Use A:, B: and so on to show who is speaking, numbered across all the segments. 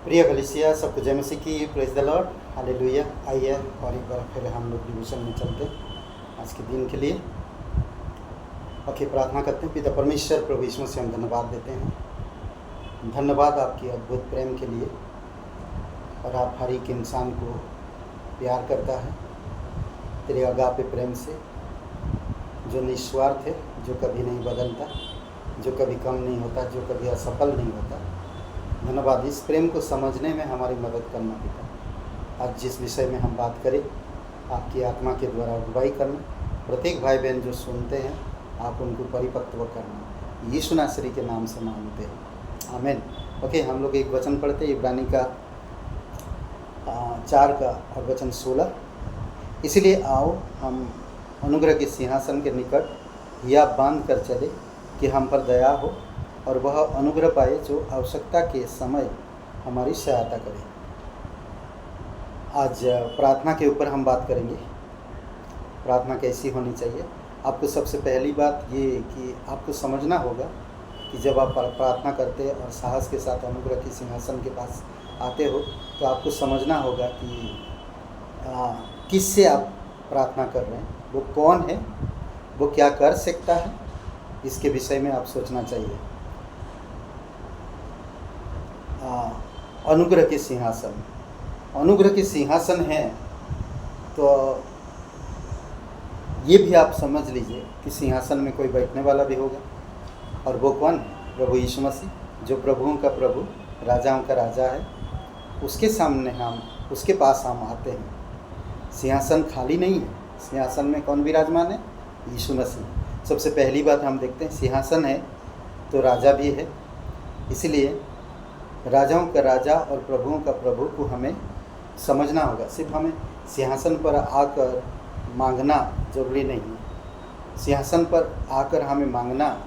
A: प्रिय कलीसिया, सबको जय मसीह की। Praise the Lord, hallelujah. आइए और एक बार फिर हम लोग डिवोशन में चलते हैं आज के दिन के लिए। ओके, प्रार्थना करते हैं। पिता परमेश्वर प्रभु यीशु से हम धन्यवाद देते हैं। धन्यवाद आपकी अद्भुत प्रेम के लिए, और आप हर एक इंसान को प्यार करता है तेरे अगापे प्रेम से, जो निस्वार्थ है, जो कभी नहीं बदलता, जो कभी कम नहीं होता, जो कभी असफल नहीं होता। धन्यवाद, इस प्रेम को समझने में हमारी मदद करना पिता। आज जिस विषय में हम बात करें, आपकी आत्मा के द्वारा अगुवाई करना। प्रत्येक भाई बहन जो सुनते हैं, आप उनको परिपक्व करना। यीशु नासरी के नाम से मांगते हैं, आमीन। ओके, हम लोग एक वचन पढ़ते हैं, इब्रानी का 4 का और वचन 16। इसलिए आओ हम अनुग्रह के सिंहासन के निकट यह बांध कर चले कि हम पर दया हो, और वह अनुग्रह पाए जो आवश्यकता के समय हमारी सहायता करे। आज प्रार्थना के ऊपर हम बात करेंगे। प्रार्थना कैसी होनी चाहिए। आपको सबसे पहली बात ये कि आपको समझना होगा कि जब आप प्रार्थना करते हैं और साहस के साथ अनुग्रह के सिंहासन के पास आते हो, तो आपको समझना होगा कि किससे आप प्रार्थना कर रहे हैं, वो कौन है, वो क्या कर सकता है, इसके विषय में आप सोचना चाहिए। अनुग्रह के सिंहासन, अनुग्रह के सिंहासन है, तो ये भी आप समझ लीजिए कि सिंहासन में कोई बैठने वाला भी होगा, और वो कौन है? प्रभु यीशु मसीह, जो प्रभुओं का प्रभु, राजाओं का राजा है। उसके सामने हम, उसके पास हम आते हैं। सिंहासन खाली नहीं है। सिंहासन में कौन विराजमान है? यीशु मसीह। सबसे पहली बात हम देखते हैं, सिंहासन है तो राजा भी है। इसलिए राजाओं का राजा और प्रभुओं का प्रभु को हमें समझना होगा। सिर्फ हमें सिंहासन पर आकर मांगना जरूरी नहीं है। सिंहासन पर आकर हमें मांगना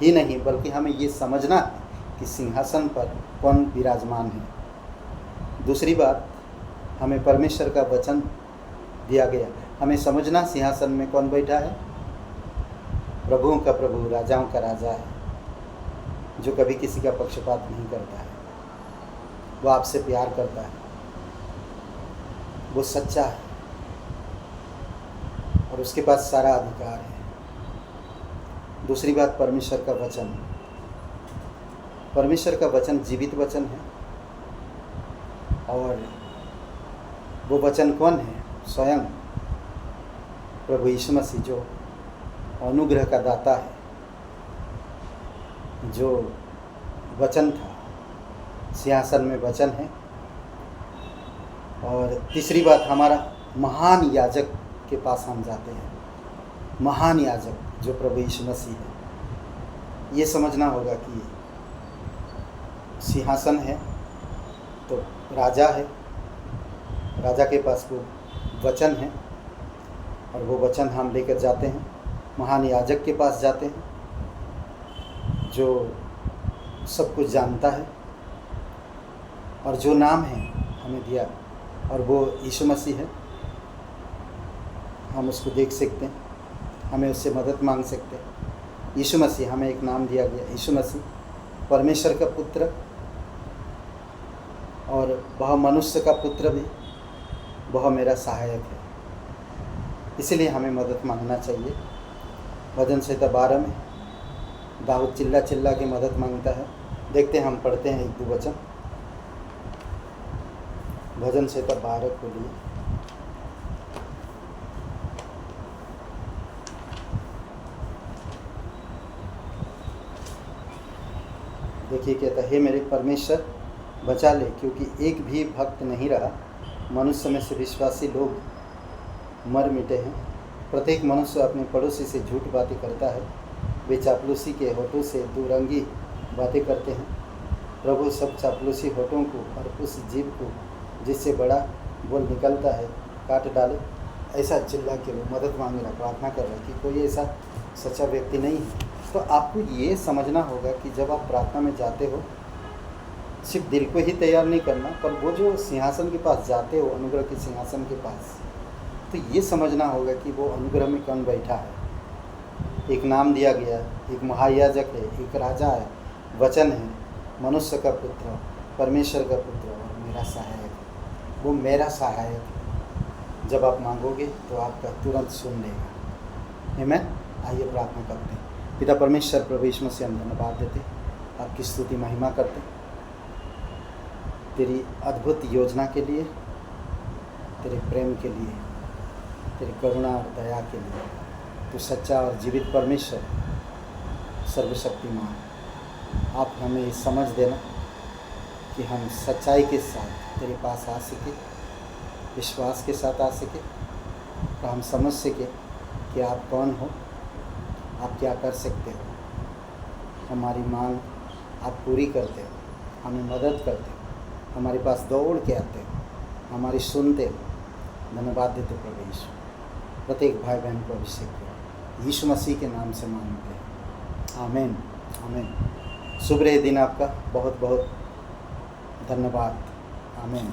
A: ही नहीं, बल्कि हमें ये समझना है कि सिंहासन पर कौन विराजमान है। दूसरी बात, हमें परमेश्वर का वचन दिया गया। हमें समझना सिंहासन में कौन बैठा है? प्रभुओं का प्रभु, राजाओं का राजा है, जो कभी किसी का पक्षपात नहीं करता है। वो आपसे प्यार करता है, वो सच्चा है, और उसके पास सारा अधिकार है। दूसरी बात, परमेश्वर का वचन। परमेश्वर का वचन जीवित वचन है, और वो वचन कौन है? स्वयं प्रभु यीशु मसीह, जो अनुग्रह का दाता है, जो वचन था, सिंहासन में वचन है। और तीसरी बात, हमारा महान याजक के पास हम जाते हैं। महान याजक जो प्रभु यीशु मसीह है। ये समझना होगा कि सिंहासन है तो राजा है, राजा के पास वो वचन है, और वो वचन हम लेकर जाते हैं। महान याजक के पास जाते हैं, जो सब कुछ जानता है, और जो नाम है हमें दिया, और वो यीशु मसीह है। हम उसको देख सकते हैं, हमें उससे मदद मांग सकते हैं। यीशु मसीह, हमें एक नाम दिया गया, यीशु मसीह, परमेश्वर का पुत्र, और वह मनुष्य का पुत्र भी, वह मेरा सहायक है। इसलिए हमें मदद मांगना चाहिए। भजन संहिता 12 में दाऊद चिल्ला चिल्ला के मदद मांगता है। देखते हैं, हम पढ़ते हैं 1-2 वचन। भजन संहिता 12 को लिए देखिए, कहता है, हे मेरे परमेश्वर बचा ले, क्योंकि एक भी भक्त नहीं रहा। मनुष्य में से विश्वासी लोग मर मिटे हैं। प्रत्येक मनुष्य अपने पड़ोसी से झूठ बातें करता है। वे चापलूसी के होठों से दुरंगी बातें करते हैं। प्रभु सब चापलूसी होठों को और उस जीभ को जिससे बड़ा बोल निकलता है काट डाले। ऐसा चिल्ला के वो मदद मांग रहा, प्रार्थना कर रहा है कि कोई ऐसा सच्चा व्यक्ति नहीं है। तो आपको ये समझना होगा कि जब आप प्रार्थना में जाते हो, सिर्फ दिल को ही तैयार नहीं करना, पर वो जो सिंहासन के पास जाते हो, अनुग्रह के सिंहासन के पास, तो ये समझना होगा कि वो अनुग्रह में कौन बैठा है। एक नाम दिया गया, एक महायाजक है, एक राजा है, वचन है, मनुष्य का पुत्र, परमेश्वर का पुत्र और मेरा सहायक है। वो मेरा सहायक है। जब आप मांगोगे तो आपका तुरंत सुन लेगा। आमीन। आइए प्रार्थना करते हैं। पिता परमेश्वर, प्रभु यीशु मसीह, हम धन्यवाद देते, आपकी स्तुति महिमा करते तेरी अद्भुत योजना के लिए, तेरे प्रेम के लिए, तेरी करुणा और दया के लिए। तू सच्चा और जीवित परमेश्वर, सर्वशक्तिमान। आप हमें ये समझ देना कि हम सच्चाई के साथ तेरे पास आ सके, विश्वास के साथ आ सके, और हम समझ सके कि आप कौन हो, आप क्या कर सकते हो। हमारी मांग आप पूरी करते हो, हमें मदद करते हो, हमारे पास दौड़ के आते हो, हमारी सुनते हो। धन्यवाद देते प्रभु यीशु। प्रत्येक भाई बहन को अभिषेक करो, यीशु मसीह के नाम से मांगते हैं। आमीन। आमीन। शुभ रहे दिन आपका। बहुत बहुत धन्यवाद। आमीन।